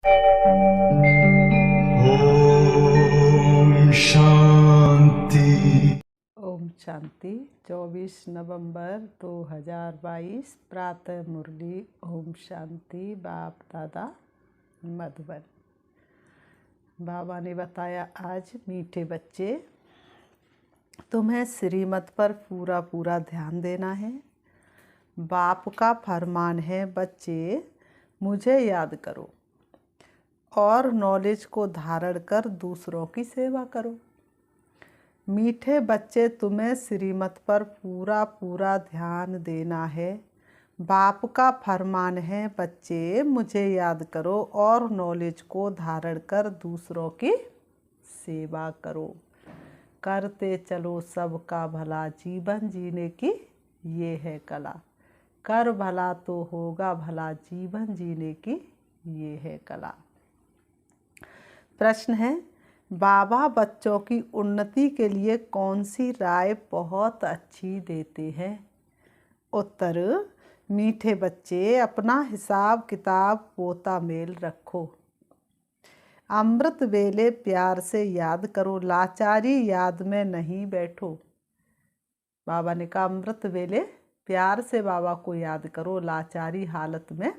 ओम शांति। ओम शांति। 24 नवंबर 2022 प्रातः मुरली। ओम शांति। बाप दादा मधुबन। बाबा ने बताया, आज मीठे बच्चे, तुम्हें श्रीमत पर पूरा पूरा ध्यान देना है। बाप का फरमान है, बच्चे मुझे याद करो और नॉलेज को धारण कर दूसरों की सेवा करो। मीठे बच्चे, तुम्हें श्रीमत पर पूरा पूरा ध्यान देना है। बाप का फरमान है, बच्चे मुझे याद करो और नॉलेज को धारण कर दूसरों की सेवा करो। करते चलो सबका भला, जीवन जीने की ये है कला। कर भला तो होगा भला, जीवन जीने की ये है कला। प्रश्न है, बाबा बच्चों की उन्नति के लिए कौन सी राय बहुत अच्छी देते हैं? उत्तर, मीठे बच्चे अपना हिसाब किताब पोता मेल रखो। अमृत वेले प्यार से याद करो, लाचारी याद में नहीं बैठो। बाबा ने कहा, अमृत वेले प्यार से बाबा को याद करो, लाचारी हालत में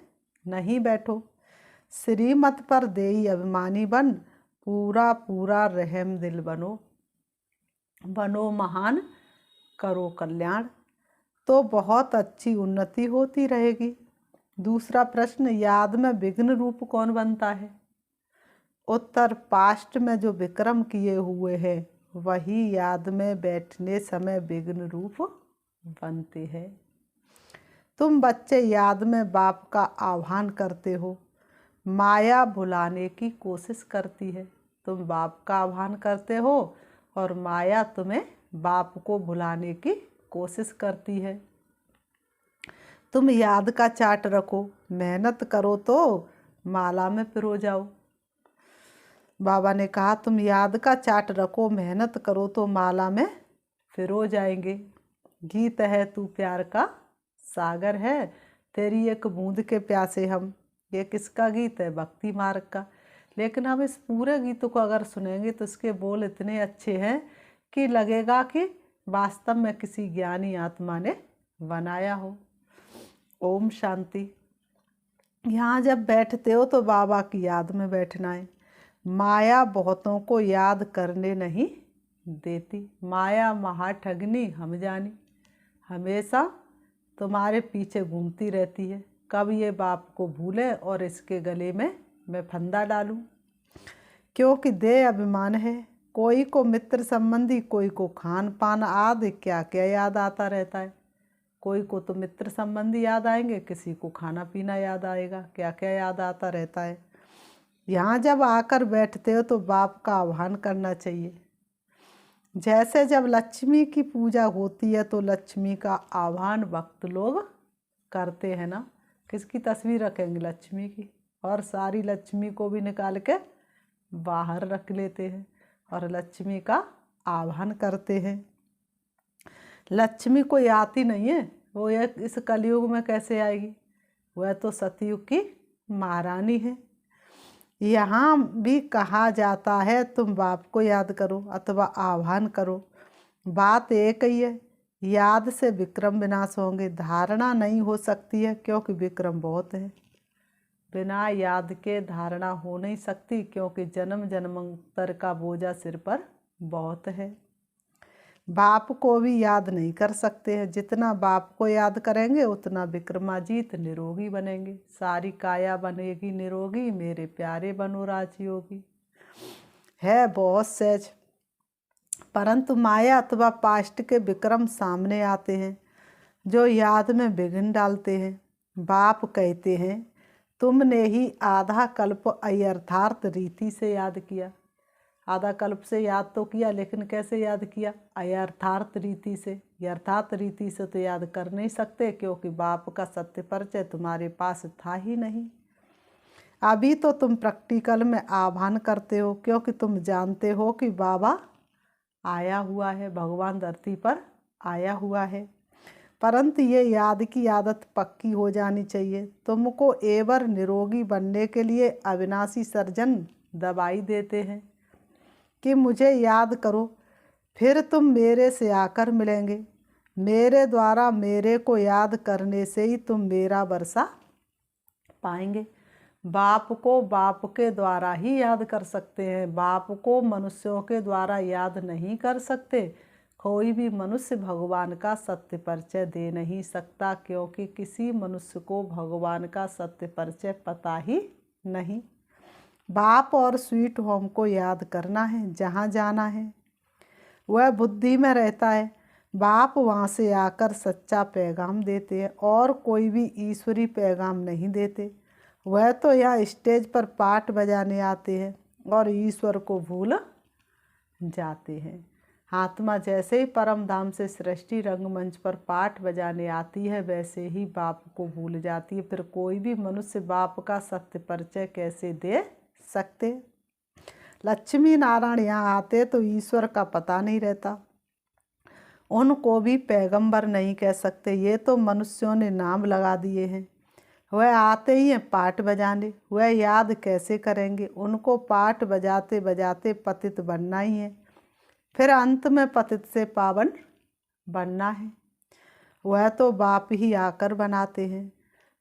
नहीं बैठो। श्रीमत पर देई अभिमानी बन, पूरा पूरा रहम दिल बनो। बनो महान, करो कल्याण, तो बहुत अच्छी उन्नति होती रहेगी। दूसरा प्रश्न, याद में विघ्न रूप कौन बनता है? उत्तर, पास्ट में जो विक्रम किए हुए हैं वही याद में बैठने समय विघ्न रूप बनते हैं। तुम बच्चे याद में बाप का आह्वान करते हो, माया भुलाने की कोशिश करती है। तुम बाप का आह्वान करते हो और माया तुम्हें बाप को भुलाने की कोशिश करती है। तुम याद का चार्ट रखो, मेहनत करो तो माला में पिरो जाओ। बाबा ने कहा, तुम याद का चार्ट रखो, मेहनत करो तो माला में पिरो जाएंगे। गीत है तू प्यार का सागर है, तेरी एक बूंद के प्यासे हम। ये किसका गीत है? भक्ति मार्ग का। लेकिन हम इस पूरे गीत को अगर सुनेंगे तो इसके बोल इतने अच्छे हैं कि लगेगा कि वास्तव में किसी ज्ञानी आत्मा ने बनाया हो। ओम शांति। यहाँ जब बैठते हो तो बाबा की याद में बैठना है। माया बहुतों को याद करने नहीं देती। माया महाठगनी हम जानी, हमेशा तुम्हारे पीछे घूमती रहती है। कब ये बाप को भूले और इसके गले में मैं फंदा डालूं। क्योंकि देह अभिमान है। कोई को मित्र संबंधी, कोई को खान पान आदि क्या क्या याद आता रहता है। कोई को तो मित्र संबंधी याद आएंगे, किसी को खाना पीना याद आएगा, क्या क्या याद आता रहता है। यहाँ जब आकर बैठते हो तो बाप का आह्वान करना चाहिए। जैसे जब लक्ष्मी की पूजा होती है तो लक्ष्मी का आह्वान भक्त लोग करते हैं ना। किसकी तस्वीर रखेंगे? लक्ष्मी की। और सारी लक्ष्मी को भी निकाल के बाहर रख लेते हैं और लक्ष्मी का आह्वान करते हैं। लक्ष्मी कोई आती नहीं है, वो इस कलयुग में कैसे आएगी? वह तो सतयुग की महारानी है। यहाँ भी कहा जाता है, तुम बाप को याद करो अथवा आह्वान करो। बात एक ही है, याद से विक्रम विनाश होंगे। धारणा नहीं हो सकती है क्योंकि विक्रम बहुत है। बिना याद के धारणा हो नहीं सकती क्योंकि जन्म जन्मांतर का बोझा सिर पर बहुत है। बाप को भी याद नहीं कर सकते हैं। जितना बाप को याद करेंगे उतना विक्रमाजीत निरोगी बनेंगे। सारी काया बनेगी निरोगी, मेरे प्यारे बनो राजयोगी। है बहुत सहज, परंतु माया अथवा पास्ट के विक्रम सामने आते हैं जो याद में विघ्न डालते हैं। बाप कहते हैं, तुमने ही आधा कल्प अयर्थार्थ रीति से याद किया। आधा कल्प से याद तो किया, लेकिन कैसे याद किया? अयर्थार्थ रीति से। यथार्थ रीति से तो याद कर नहीं सकते क्योंकि बाप का सत्य परिचय तुम्हारे पास था ही नहीं। अभी तो तुम प्रैक्टिकल में आह्वान करते हो क्योंकि तुम जानते हो कि बाबा आया हुआ है, भगवान धरती पर आया हुआ है। परंतु ये याद की आदत पक्की हो जानी चाहिए। तुमको एवर निरोगी बनने के लिए अविनाशी सर्जन दवाई देते हैं कि मुझे याद करो, फिर तुम मेरे से आकर मिलेंगे। मेरे द्वारा मेरे को याद करने से ही तुम मेरा वर्षा पाएंगे। बाप को बाप के द्वारा ही याद कर सकते हैं, बाप को मनुष्यों के द्वारा याद नहीं कर सकते। कोई भी मनुष्य भगवान का सत्य परिचय दे नहीं सकता, क्योंकि किसी मनुष्य को भगवान का सत्य परिचय पता ही नहीं। बाप और स्वीट होम को याद करना है, जहाँ जाना है वह बुद्धि में रहता है। बाप वहाँ से आकर सच्चा पैगाम देते हैं और कोई भी ईश्वरी पैगाम नहीं देते। वह तो यहाँ स्टेज पर पाठ बजाने आते हैं और ईश्वर को भूल जाते हैं। आत्मा जैसे ही परम धाम से सृष्टि रंगमंच पर पाठ बजाने आती है, वैसे ही बाप को भूल जाती है। फिर कोई भी मनुष्य बाप का सत्य परिचय कैसे दे सकते। लक्ष्मी नारायण यहाँ आते तो ईश्वर का पता नहीं रहता, उनको भी पैगंबर नहीं कह सकते। ये तो मनुष्यों ने नाम लगा दिए हैं। वह आते ही हैं पाठ बजाने, वह याद कैसे करेंगे। उनको पाठ बजाते बजाते पतित बनना ही है, फिर अंत में पतित से पावन बनना है। वह तो बाप ही आकर बनाते हैं।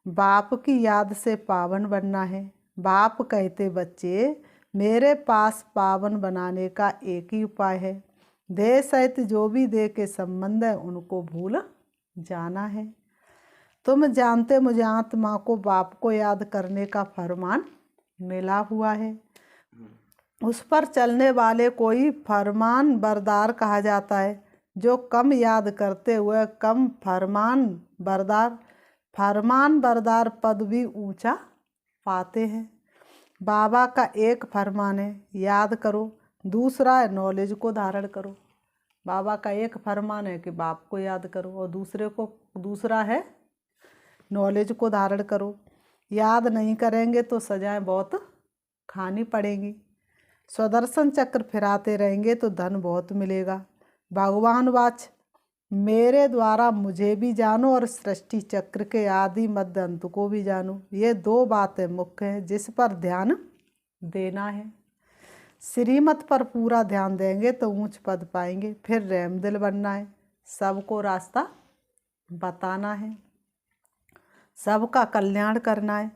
बाप की याद से पावन बनना है। बाप कहते, बच्चे मेरे पास पावन बनाने का एक ही उपाय है। देह सहित जो भी देह के संबंध है उनको भूल जाना है। तुम जानते मुझे आत्मा को बाप को याद करने का फरमान मिला हुआ है। उस पर चलने वाले को ही फरमान बरदार कहा जाता है। जो कम याद करते हुए कम फरमान बरदार पद भी ऊंचा पाते हैं। बाबा का एक फरमान है, याद करो। दूसरा है नॉलेज को धारण करो। बाबा का एक फरमान है कि बाप को याद करो, और दूसरा है नॉलेज को धारण करो। याद नहीं करेंगे तो सजाएं बहुत खानी पड़ेंगी। स्वदर्शन चक्र फिराते रहेंगे तो धन बहुत मिलेगा। भगवान वाच, मेरे द्वारा मुझे भी जानो और सृष्टि चक्र के आदि मध्य अंत को भी जानो। ये दो बातें मुख्य हैं जिस पर ध्यान देना है। श्रीमत पर पूरा ध्यान देंगे तो ऊंच पद पाएंगे। फिर रहमदिल बनना है, सबको रास्ता बताना है, सबका कल्याण करना है।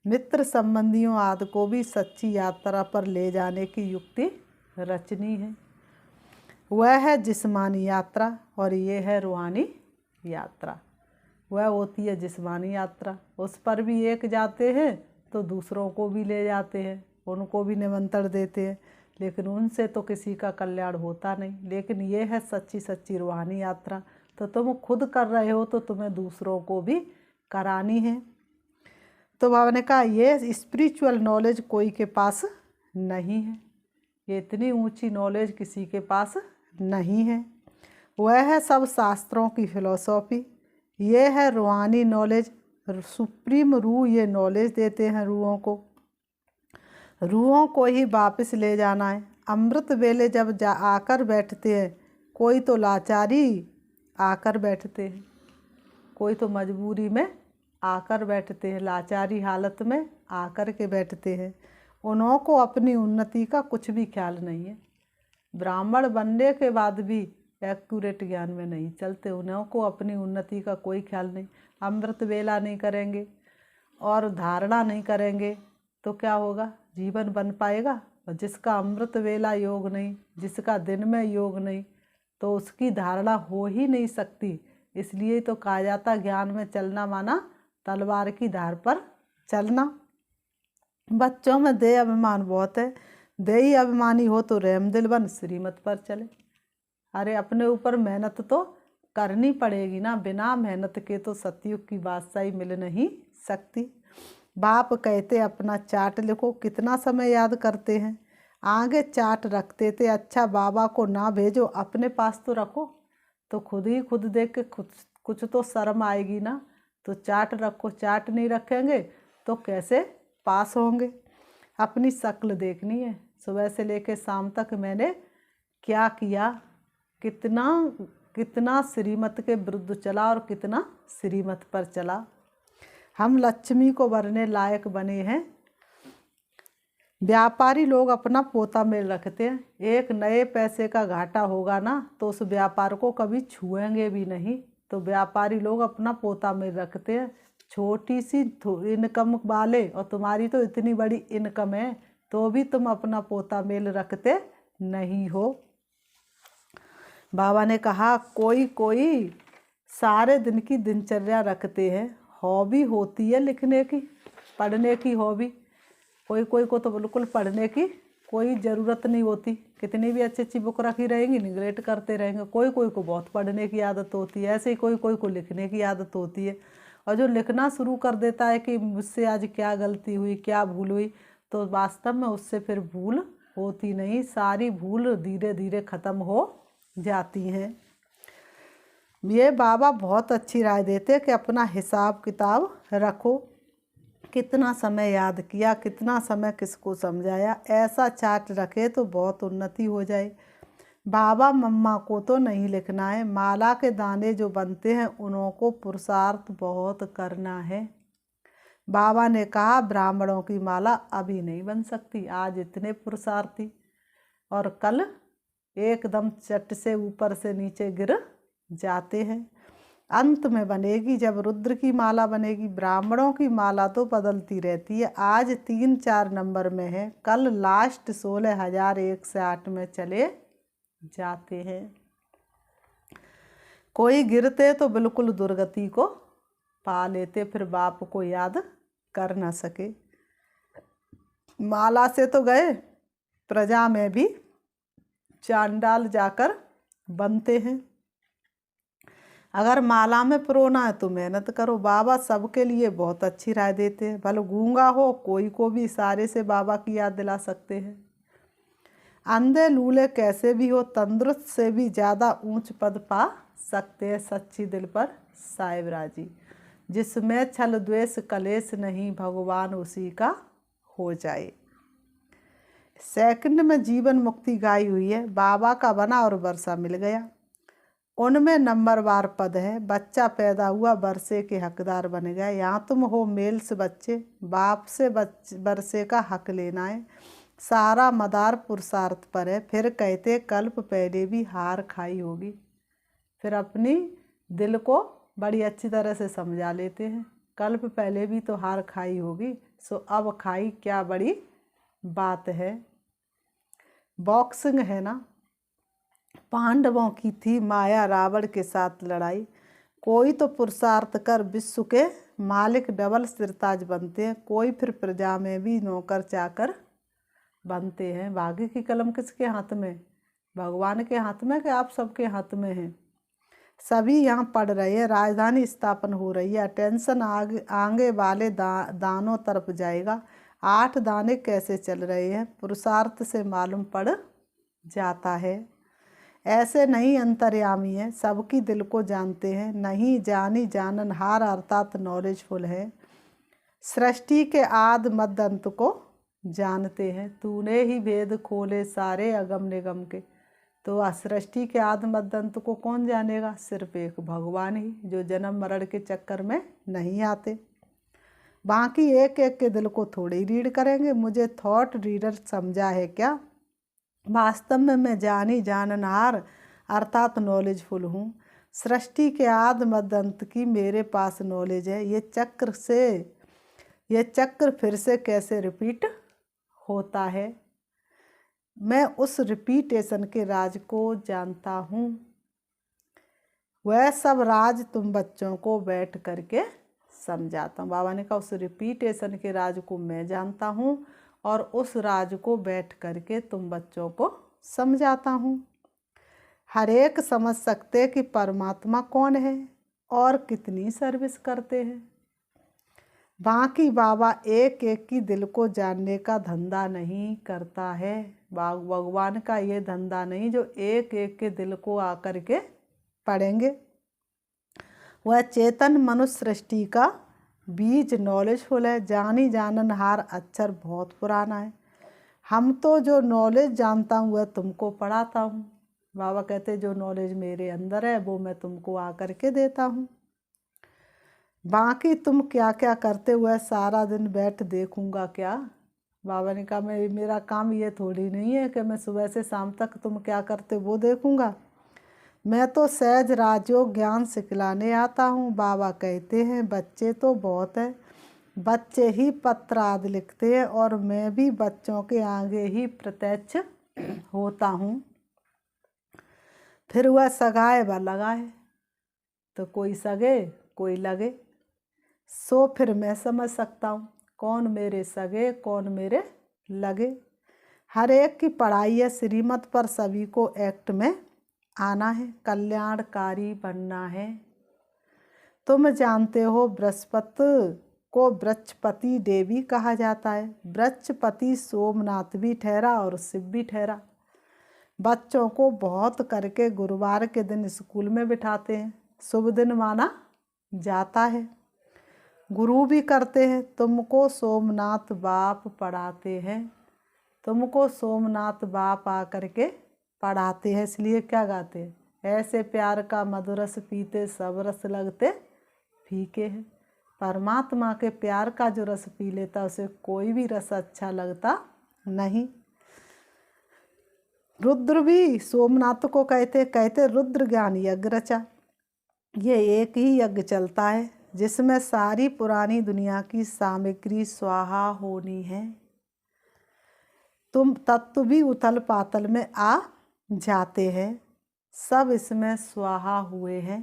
मित्र संबंधियों आदि को भी सच्ची यात्रा पर ले जाने की युक्ति रचनी है। वह है जिस्मानी यात्रा और ये है रूहानी यात्रा। वह होती है जिस्मानी यात्रा, उस पर भी एक जाते हैं तो दूसरों को भी ले जाते हैं, उनको भी निमंत्रण देते हैं, लेकिन उनसे तो किसी का कल्याण होता नहीं। लेकिन ये है सच्ची रूहानी यात्रा। तो तुम खुद कर रहे हो तो तुम्हें दूसरों को भी करानी है। तो बाबा ने कहा ये स्पिरिचुअल नॉलेज कोई के पास नहीं है, ये इतनी ऊंची नॉलेज किसी के पास नहीं है। वह है सब शास्त्रों की फिलॉसफी। ये है रूहानी नॉलेज। सुप्रीम रूह ये नॉलेज देते हैं रूहों को। रूहों को ही वापस ले जाना है। अमृत वेले जब आकर बैठते हैं, कोई तो लाचारी आकर बैठते हैं, कोई तो मजबूरी में आकर बैठते हैं, लाचारी हालत में आकर के बैठते हैं। उन्हों को अपनी उन्नति का कुछ भी ख्याल नहीं है। ब्राह्मण बनने के बाद भी एक्यूरेट ज्ञान में नहीं चलते। उन्हों को अपनी उन्नति का कोई ख्याल नहीं। अमृत वेला नहीं करेंगे और धारणा नहीं करेंगे तो क्या होगा, जीवन बन पाएगा? और जिसका अमृत वेला योग नहीं, जिसका दिन में योग नहीं, तो उसकी धारणा हो ही नहीं सकती। इसलिए तो कहा जाता ज्ञान में चलना माना तलवार की धार पर चलना। बच्चों में देह अभिमान बहुत है। देही अभिमानी हो तो रहमदिल बन श्रीमत पर चले। अरे अपने ऊपर मेहनत तो करनी पड़ेगी ना, बिना मेहनत के तो सतयुग की बादशाही मिल नहीं सकती। बाप कहते अपना चार्ट लिखो। कितना समय याद करते हैं? आगे चार्ट रखते थे। अच्छा बाबा को ना भेजो, अपने पास तो रखो, तो खुद ही खुद देख के कुछ तो शर्म आएगी ना। तो चार्ट रखो, चार्ट नहीं रखेंगे तो कैसे पास होंगे? अपनी शक्ल देखनी है। सुबह से लेकर शाम तक मैंने क्या किया, कितना कितना श्रीमत के विरुद्ध चला और कितना श्रीमत पर चला। हम लक्ष्मी को वरने लायक बने हैं। व्यापारी लोग अपना पोता मेल रखते हैं। एक नए पैसे का घाटा होगा ना तो उस व्यापार को कभी छुएंगे भी नहीं। तो व्यापारी लोग अपना पोता मेल रखते हैं। छोटी सी इनकम वाले, और तुम्हारी तो इतनी बड़ी इनकम है तो भी तुम अपना पोता मेल रखते नहीं हो। बाबा ने कहा कोई कोई सारे दिन की दिनचर्या रखते हैं। हॉबी होती है लिखने की, पढ़ने की हॉबी। कोई कोई को तो बिल्कुल पढ़ने की कोई ज़रूरत नहीं होती। कितनी भी अच्छी अच्छी बुक रखी रहेंगी, निगलेक्ट करते रहेंगे। कोई कोई को बहुत पढ़ने की आदत होती है। ऐसे ही कोई कोई को लिखने की आदत होती है। और जो लिखना शुरू कर देता है कि मुझसे आज क्या गलती हुई, क्या भूल हुई, तो वास्तव में उससे फिर भूल होती नहीं। सारी भूल धीरे धीरे ख़त्म हो जाती हैं। ये बाबा बहुत अच्छी राय देते कि अपना हिसाब किताब रखो। कितना समय याद किया, कितना समय किसको समझाया, ऐसा चार्ट रखे तो बहुत उन्नति हो जाए। बाबा मम्मा को तो नहीं लिखना है। माला के दाने जो बनते हैं उनको पुरुषार्थ बहुत करना है। बाबा ने कहा ब्राह्मणों की माला अभी नहीं बन सकती, आज इतने पुरुषार्थी, और कल एकदम चट से ऊपर से नीचे गिर जाते हैं। अंत में बनेगी जब रुद्र की माला बनेगी। ब्राह्मणों की माला तो बदलती रहती है। आज 3-4 नंबर में है, कल लास्ट 16,001 में चले जाते हैं। कोई गिरते तो बिल्कुल दुर्गति को पा लेते, फिर बाप को याद कर न सके। माला से तो गए, प्रजा में भी चांडाल जाकर बनते हैं। अगर माला में प्रोना है तो मेहनत करो। बाबा सबके लिए बहुत अच्छी राय देते हैं। भले गूंगा हो, कोई को भी इशारे से बाबा की याद दिला सकते हैं। अंधे लूले कैसे भी हो, तंदुरुस्त से भी ज़्यादा ऊंच पद पा सकते हैं। सच्ची दिल पर साहिब राजी, जिसमें छल द्वेष कलेश नहीं, भगवान उसी का हो जाए। सेकंड में जीवन मुक्ति गाई हुई है। बाबा का बना और वर्षा मिल गया। उनमें नंबरवार पद है। बच्चा पैदा हुआ, वर्षे के हकदार बन गया। यहाँ तुम हो मेल से बच्चे, बाप से वर्षे का हक लेना है। सारा मदार पुरुषार्थ पर है। फिर कहते कल्प पहले भी हार खाई होगी। फिर अपनी दिल को बड़ी अच्छी तरह से समझा लेते हैं। कल्प पहले भी तो हार खाई होगी, सो अब खाई क्या बड़ी बात है। बॉक्सिंग है ना, पांडवों की थी माया रावण के साथ लड़ाई। कोई तो पुरुषार्थ कर विश्व के मालिक डबल सिरताज बनते हैं। कोई फिर प्रजा में भी नौकर चाकर बनते हैं। भाग्य की कलम किसके हाथ में? भगवान के हाथ में कि आप सबके हाथ में है? सभी यहाँ पढ़ रहे हैं। राजधानी स्थापन हो रही है। अटेंशन आगे वाले दानों तरफ जाएगा। 8 दाने कैसे चल रहे हैं, पुरुषार्थ से मालूम पड़ जाता है। ऐसे नहीं अंतर्यामी है, सबकी दिल को जानते हैं। नहीं जानी जाननहार अर्थात नॉलेजफुल है। सृष्टि के आद मध्य अंत को जानते हैं। तूने ही भेद खोले सारे अगम निगम के। तो सृष्टि के आद मध्य अंत को कौन जानेगा? सिर्फ एक भगवान ही, जो जन्म मरण के चक्कर में नहीं आते। बाकी एक एक के दिल को थोड़े ही रीड करेंगे। मुझे थॉट रीडर समझा है क्या? वास्तव में मैं जानी जाननहार अर्थात नॉलेजफुल हूँ। सृष्टि के आद मध्य अंत की मेरे पास नॉलेज है। ये चक्र फिर से कैसे रिपीट होता है, मैं उस रिपीटेशन के राज को जानता हूँ। वह सब राज तुम बच्चों को बैठ करके समझाता हूँ। बाबा ने कहा उस रिपीटेशन के राज को मैं जानता हूँ और उस राज को बैठ करके तुम बच्चों को समझाता हूँ। हर एक समझ सकते कि परमात्मा कौन है और कितनी सर्विस करते हैं। बाकी बाबा एक एक की दिल को जानने का धंधा नहीं करता है। भगवान का ये धंधा नहीं जो एक एक के दिल को आकर के पढ़ेंगे। वह चेतन मनुष्य सृष्टि का बीज नॉलेजफुल है। जानी जाननहार अक्षर बहुत पुराना है। हम तो जो नॉलेज जानता हूँ वह तुमको पढ़ाता हूँ। बाबा कहते जो नॉलेज मेरे अंदर है वो मैं तुमको आकर के देता हूँ, बाकी तुम क्या क्या करते हुए सारा दिन बैठ देखूंगा क्या। बाबा ने कहा मेरा काम ये थोड़ी नहीं है कि मैं सुबह से शाम तक तुम क्या करते वो देखूंगा, मैं तो सहज राजयोग ज्ञान सिखलाने आता हूँ। बाबा कहते हैं बच्चे तो बहुत है, बच्चे ही पत्र आदि लिखते हैं और मैं भी बच्चों के आगे ही प्रत्यक्ष होता हूँ। फिर वह सगाए व लगाए, तो कोई सगे कोई लगे, सो फिर मैं समझ सकता हूँ कौन मेरे सगे कौन मेरे लगे। हर एक की पढ़ाई है श्रीमत पर, सभी को एक्ट में आना है, कल्याणकारी बनना है। तुम जानते हो बृहस्पति को बृहस्पति देवी कहा जाता है, बृहस्पति सोमनाथ भी ठहरा और शिव भी ठहरा। बच्चों को बहुत करके गुरुवार के दिन स्कूल में बिठाते हैं, शुभ दिन माना जाता है, गुरु भी करते हैं। तुमको सोमनाथ बाप पढ़ाते हैं, तुमको सोमनाथ बाप आकर के पढ़ाते हैं, इसलिए क्या गाते हैं, ऐसे प्यार का मधुरस पीते सब रस लगते फीके हैं। परमात्मा के प्यार का जो रस पी लेता उसे कोई भी रस अच्छा लगता नहीं। रुद्र भी सोमनाथ को कहते रुद्र ज्ञान यज्ञ रचा। ये एक ही यज्ञ चलता है जिसमें सारी पुरानी दुनिया की सामग्री स्वाहा होनी है। तुम तत्व भी उथल पातल में आ जाते हैं, सब इसमें स्वाहा हुए हैं।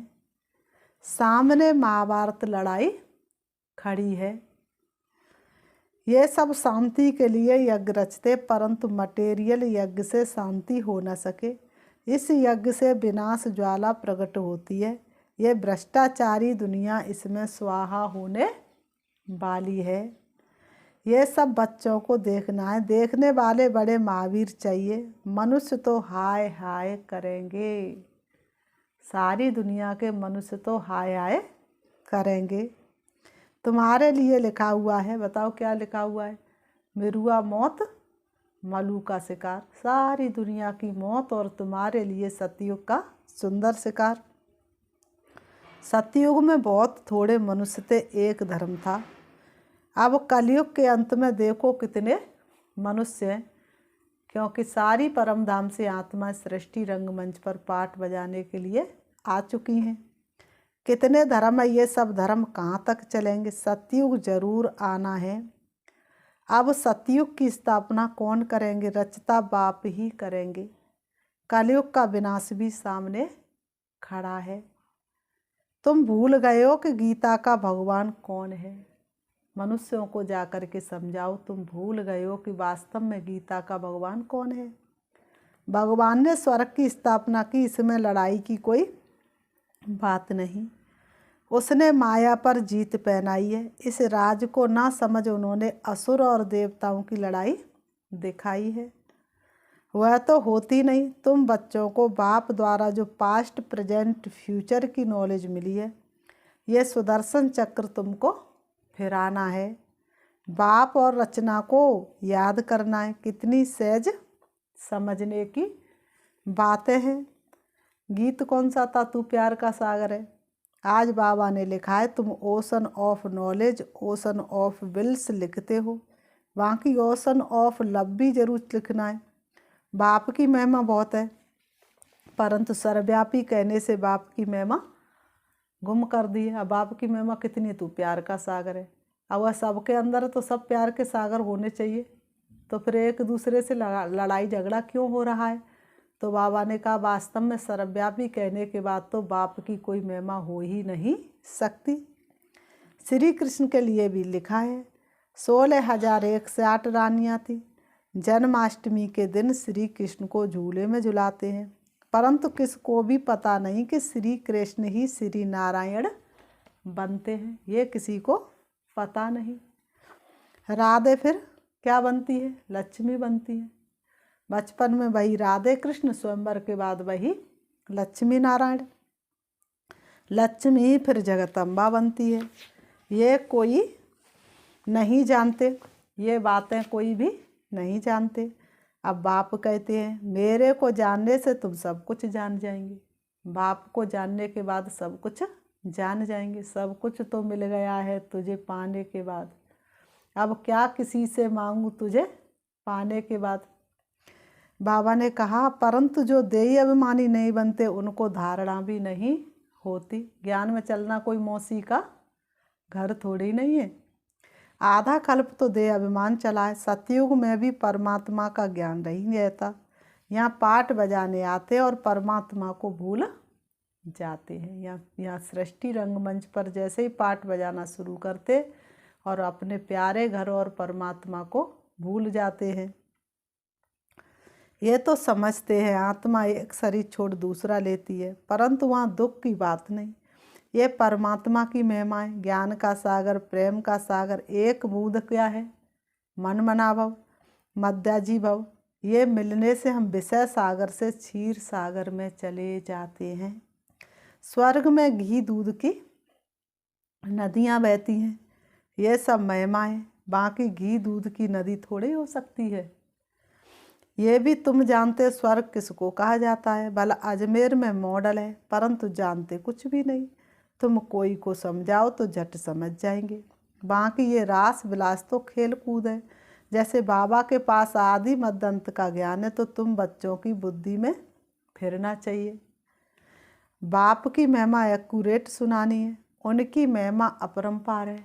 सामने महाभारत लड़ाई खड़ी है, ये सब शांति के लिए यज्ञ रचते, परंतु मटेरियल यज्ञ से शांति हो न सके। इस यज्ञ से विनाश ज्वाला प्रकट होती है। ये भ्रष्टाचारी दुनिया इसमें स्वाहा होने वाली है। ये सब बच्चों को देखना है, देखने वाले बड़े महावीर चाहिए। मनुष्य तो हाय हाय करेंगे, सारी दुनिया के मनुष्य तो हाय हाय करेंगे। तुम्हारे लिए लिखा हुआ है, बताओ क्या लिखा हुआ है, मिरुआ मौत मलू का शिकार, सारी दुनिया की मौत और तुम्हारे लिए सतयुग का सुंदर शिकार। सतयुग में बहुत थोड़े मनुष्य थे, एक धर्म था। अब कलयुग के अंत में देखो कितने मनुष्य हैं, क्योंकि सारी परम धाम से आत्मा सृष्टि रंगमंच पर पाठ बजाने के लिए आ चुकी हैं। कितने धर्म है, ये सब धर्म कहाँ तक चलेंगे, सतयुग जरूर आना है। अब सतयुग की स्थापना कौन करेंगे, रचता बाप ही करेंगे। कलयुग का विनाश भी सामने खड़ा है। तुम भूल गए हो कि गीता का भगवान कौन है, मनुष्यों को जाकर के समझाओ। तुम भूल गए हो कि वास्तव में गीता का भगवान कौन है। भगवान ने स्वर्ग की स्थापना की, इसमें लड़ाई की कोई बात नहीं। उसने माया पर जीत पहनाई है, इस राज को ना समझ उन्होंने असुर और देवताओं की लड़ाई दिखाई है, वह तो होती नहीं। तुम बच्चों को बाप द्वारा जो पास्ट प्रेजेंट फ्यूचर की नॉलेज मिली है, ये सुदर्शन चक्र तुमको फिराना है। बाप और रचना को याद करना है, कितनी सहज समझने की बातें हैं। गीत कौन सा था, तू प्यार का सागर है। आज बाबा ने लिखा है तुम ocean of knowledge ocean of wills लिखते हो, वहाँ की ओशन ऑफ लव भी जरूर लिखना है। बाप की महिमा बहुत है, परंतु सर्वव्यापी कहने से बाप की महिमा गुम कर दी है। अब बाप की महिमा कितनी, तू प्यार का सागर है। अब वह सबके अंदर तो सब प्यार के सागर होने चाहिए, तो फिर एक दूसरे से लड़ाई झगड़ा क्यों हो रहा है। तो बाबा ने कहा वास्तव में सर्वव्यापी कहने के बाद तो बाप की कोई महिमा हो ही नहीं सकती। श्री कृष्ण के लिए भी लिखा है 16,108 रानियाँ थी। जन्माष्टमी के दिन श्री कृष्ण को झूले में झुलाते हैं, परंतु किसको भी पता नहीं कि श्री कृष्ण ही श्री नारायण बनते हैं, ये किसी को पता नहीं। राधे फिर क्या बनती है, लक्ष्मी बनती है। बचपन में वही राधे कृष्ण, स्वयंवर के बाद वही लक्ष्मी नारायण। लक्ष्मी फिर जगदम्बा बनती है। ये कोई नहीं जानते, ये बातें कोई भी नहीं जानते। अब बाप कहते हैं मेरे को जानने से तुम सब कुछ जान जाएंगे। बाप को जानने के बाद सब कुछ जान जाएंगे। सब कुछ तो मिल गया है तुझे पाने के बाद, अब क्या किसी से मांगू तुझे पाने के बाद। बाबा ने कहा परंतु जो देही अभिमानी नहीं बनते उनको धारणा भी नहीं होती। ज्ञान में चलना कोई मौसी का घर थोड़ी नहीं है। आधा कल्प तो देह अभिमान चला है। सतयुग में भी परमात्मा का ज्ञान नहीं रहता। यहाँ पाठ बजाने आते और परमात्मा को भूल जाते हैं। यहाँ सृष्टि रंगमंच पर जैसे ही पाठ बजाना शुरू करते और अपने प्यारे घर और परमात्मा को भूल जाते हैं। ये तो समझते हैं आत्मा एक शरीर छोड़ दूसरा लेती है, परंतु वहाँ दुख की बात नहीं। ये परमात्मा की महिमा है। ज्ञान का सागर, प्रेम का सागर, एक बूंद क्या है? मन मना भव, मध्याजी भव। ये मिलने से हम विषय सागर से क्षीर सागर में चले जाते हैं। स्वर्ग में घी दूध की नदियाँ बहती हैं, ये सब महिमा है। बाकी घी दूध की नदी थोड़ी हो सकती है। ये भी तुम जानते स्वर्ग किसको कहा जाता है। भला अजमेर में मॉडल है, परंतु जानते कुछ भी नहीं। तुम कोई को समझाओ तो झट समझ जाएंगे। बाकी ये रास विलास तो खेल कूद है। जैसे बाबा के पास आदि मध्य अंत का ज्ञान है, तो तुम बच्चों की बुद्धि में फिरना चाहिए। बाप की महिमा एक्यूरेट सुनानी है। उनकी महिमा अपरंपार है।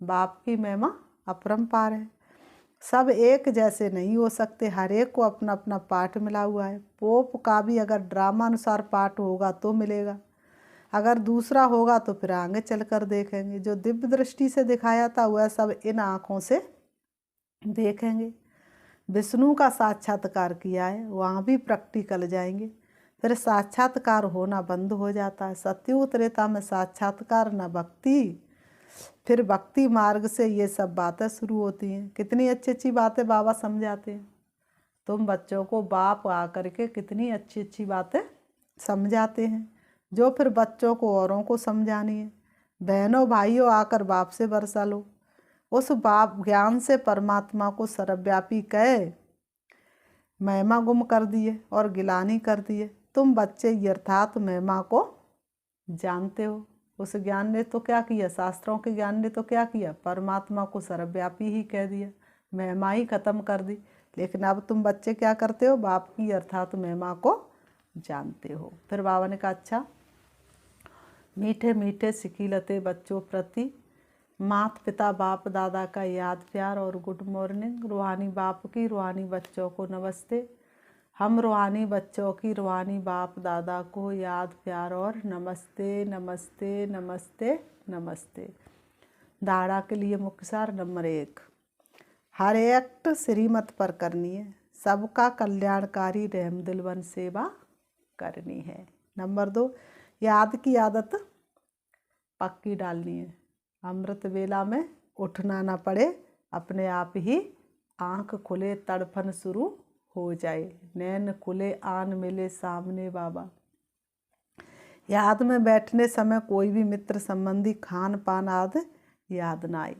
बाप की महिमा अपरंपार है। सब एक जैसे नहीं हो सकते, हर एक को अपना अपना पाठ मिला हुआ है। पोप का भी अगर ड्रामा अनुसार पाठ होगा तो मिलेगा, अगर दूसरा होगा तो फिर आगे चलकर देखेंगे। जो दिव्य दृष्टि से दिखाया था वह सब इन आँखों से देखेंगे। विष्णु का साक्षात्कार किया है, वहाँ भी प्रैक्टिकल जाएंगे, फिर साक्षात्कार होना बंद हो जाता है। सत्युग त्रेता में साक्षात्कार न भक्ति, फिर भक्ति मार्ग से ये सब बातें शुरू होती हैं। कितनी अच्छी अच्छी बातें बाबा समझाते हैं। तुम बच्चों को बाप आकर के कितनी अच्छी अच्छी बातें समझाते हैं, जो फिर बच्चों को औरों को समझानी है। बहनों भाइयों आकर बाप से बरसा लो। उस बाप ज्ञान से परमात्मा को सर्वव्यापी कह महिमा गुम कर दिए और गिलानी कर दिए। तुम बच्चे यथार्थ महिमा को जानते हो। उस ज्ञान ने तो क्या किया, शास्त्रों के ज्ञान ने तो क्या किया, परमात्मा को सर्वव्यापी ही कह दिया, महिमा ही खत्म कर दी। लेकिन अब तुम बच्चे क्या करते हो, बाप की अर्थात महिमा को जानते हो। फिर बाबा ने कहा अच्छा, मीठे मीठे सिकीलते बच्चों प्रति माता पिता बाप दादा का याद प्यार और गुड मॉर्निंग। रूहानी बाप की रूहानी बच्चों को नमस्ते। हम रूहानी बच्चों की रूहानी बाप दादा को याद प्यार और नमस्ते नमस्ते नमस्ते नमस्ते। दाड़ा के लिए मुख्य सार नंबर 1, हर एक्ट श्रीमत पर करनी है। सबका कल्याणकारी रहमदिल बन सेवा करनी है। नंबर 2, याद की आदत पक्की डालनी है। अमृत वेला में उठना ना पड़े, अपने आप ही आँख खुले तड़फन शुरू हो जाए। नैन खुले आन मिले सामने बाबा। याद में बैठने समय कोई भी मित्र संबंधी खान पान आदि याद ना आए,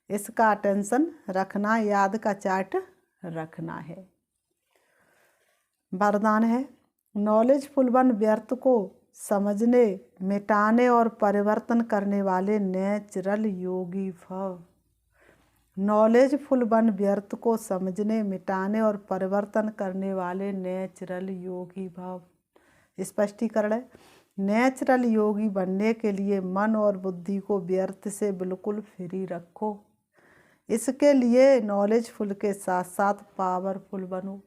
इसका अटेंशन रखना, याद का चार्ट रखना है। वरदान है नॉलेजफुल वन व्यर्थ को समझने मिटाने और परिवर्तन करने वाले नेचुरल योगी भव। नॉलेजफुल वन व्यर्थ को समझने मिटाने और परिवर्तन करने वाले नेचुरल योगी भव। स्पष्टीकरण है, नेचुरल योगी बनने के लिए मन और बुद्धि को व्यर्थ से बिल्कुल फ्री रखो। इसके लिए नॉलेजफुल के साथ साथ पावरफुल बनो।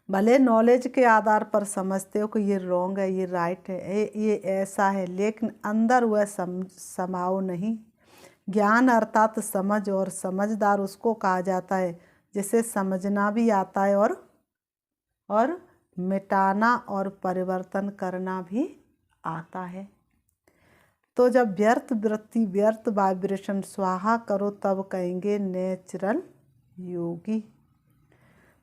भले नॉलेज के आधार पर समझते हो कि ये रॉन्ग है, ये राइट है, ये ऐसा है, लेकिन अंदर वह समाओ नहीं। ज्ञान अर्थात समझ, और समझदार उसको कहा जाता है जिसे समझना भी आता है और मिटाना और परिवर्तन करना भी आता है। तो जब व्यर्थ वृत्ति, व्यर्थ वाइब्रेशन स्वाहा करो, तब कहेंगे नेचुरल योगी।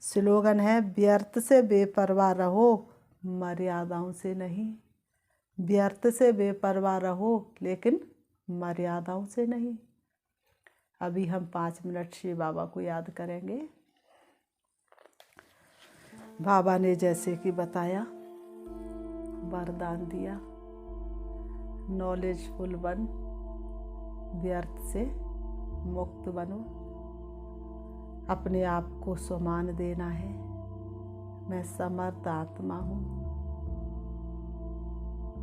स्लोगन है व्यर्थ से बेपरवाह रहो, मर्यादाओं से नहीं। व्यर्थ से बेपरवाह रहो, लेकिन मर्यादाओं से नहीं। अभी हम 5 मिनट से बाबा को याद करेंगे। बाबा ने जैसे कि बताया, वरदान दिया, नॉलेजफुल बन, व्यर्थ से मुक्त बनो, अपने आप को सम्मान देना है। मैं समर्थ आत्मा हूँ,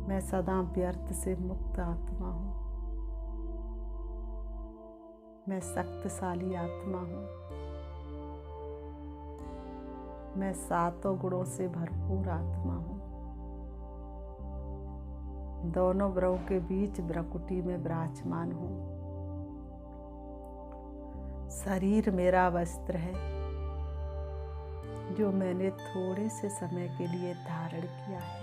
मैं सदा व्यर्थ से मुक्त आत्मा हूँ, मैं शक्तिशाली आत्मा हूँ, मैं सातों गुणों से भरपूर आत्मा हूँ। दोनों ब्रहों के बीच ब्रकुटी में विराजमान हूँ। शरीर मेरा वस्त्र है जो मैंने थोड़े से समय के लिए धारण किया है।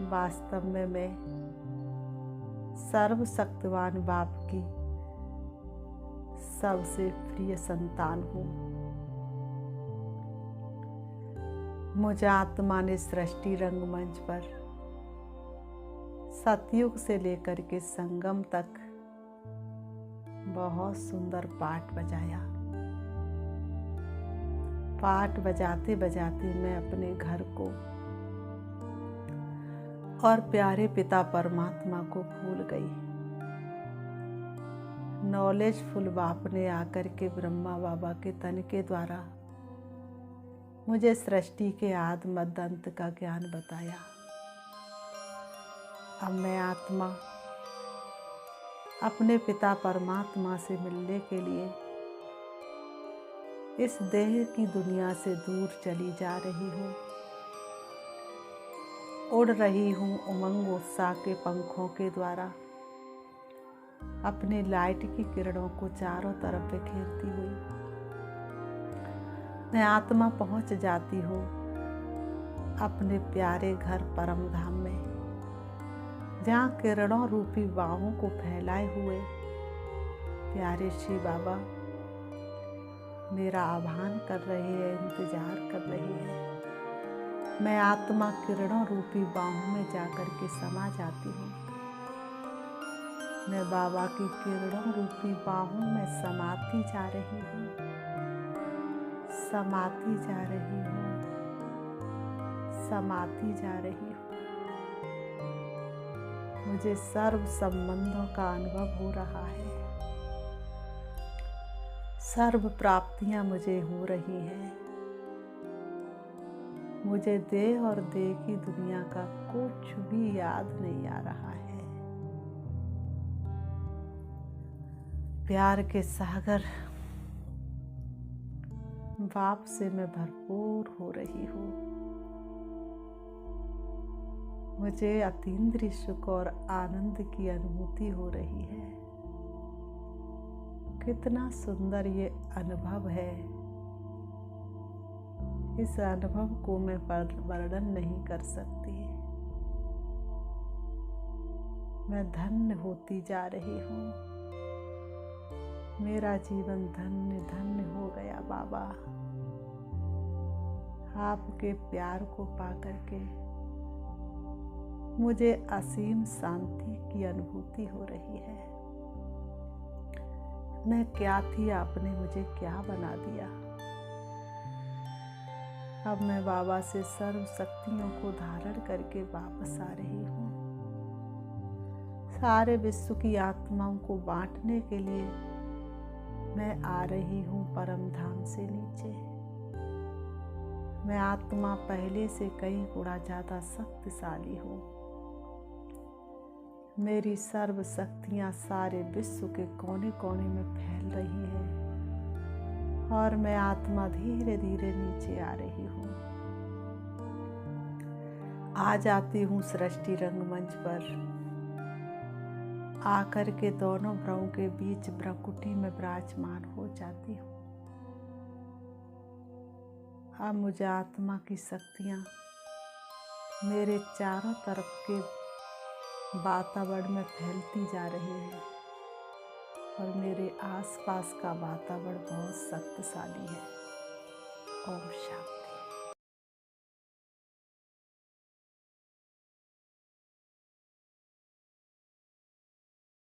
वास्तव में मैं सर्वशक्तिवान बाप की सबसे प्रिय संतान हूँ। मुझे आत्मा ने सृष्टि रंगमंच पर सतयुग से लेकर के संगम तक बहुत सुंदर पाठ बजाया। पाठ बजाते बजाते मैं अपने घर को और प्यारे पिता परमात्मा को भूल गई। नॉलेजफुल बाप ने आकर के ब्रह्मा बाबा के तन के द्वारा मुझे सृष्टि के आदि मध्य अंत का ज्ञान बताया। अब मैं आत्मा अपने पिता परमात्मा से मिलने के लिए इस देह की दुनिया से दूर चली जा रही हूँ। उड़ रही हूँ उमंग उत्साह के पंखों के द्वारा, अपने लाइट की किरणों को चारों तरफ बिखेरती हुई मैं आत्मा पहुँच जाती हूँ अपने प्यारे घर परम धाम में, जहाँ किरणों रूपी बाहों को फैलाए हुए प्यारे श्री बाबा मेरा आह्वान कर रहे हैं, इंतजार कर रहे हैं। मैं आत्मा किरणों रूपी बाहों में जाकर के समा जाती हूँ। मैं बाबा की किरणों रूपी बाहों में समाती जा रही हूँ, समाती जा रही हूँ, समाती जा रही हूँ। मुझे सर्व संबंधों का अनुभव हो रहा है। सर्व प्राप्तियां मुझे हो रही हैं। मुझे देह और देह की दुनिया का कुछ भी याद नहीं आ रहा है। प्यार के सागर बाप से मैं भरपूर हो रही हूँ। मुझे अतीन्द्रिय सुख और आनंद की अनुभूति हो रही है। कितना सुंदर ये अनुभव है। इस अनुभव को मैं वर्णन नहीं कर सकती। मैं धन्य होती जा रही हूँ। मेरा जीवन धन्य धन्य हो गया बाबा। आपके प्यार को पाकर के मुझे असीम शांति की अनुभूति हो रही है। मैं क्या थी, आपने मुझे क्या बना दिया। अब मैं बाबा से सर्व शक्तियों को धारण करके वापस आ रही हूँ। सारे विश्व की आत्माओं को बांटने के लिए मैं आ रही हूँ परम धाम से नीचे। मैं आत्मा पहले से कई गुना ज़्यादा शक्तिशाली हूँ। मेरी सर्व शक्तियाँ सारे विश्व के कोने कोने में फैल रही हैं और मैं आत्मा धीरे धीरे नीचे आ रही हूँ। आ जाती हूँ सृष्टि रंगमंच पर। आकर के दोनों ब्रहों के बीच ब्रकुटी में विराजमान हो जाती हूँ। अब मुझे आत्मा की शक्तियाँ मेरे चारों तरफ के वातावरण में फैलती जा रही है और मेरे आसपास का वातावरण बहुत शक्तिशाली है। ओम शांति।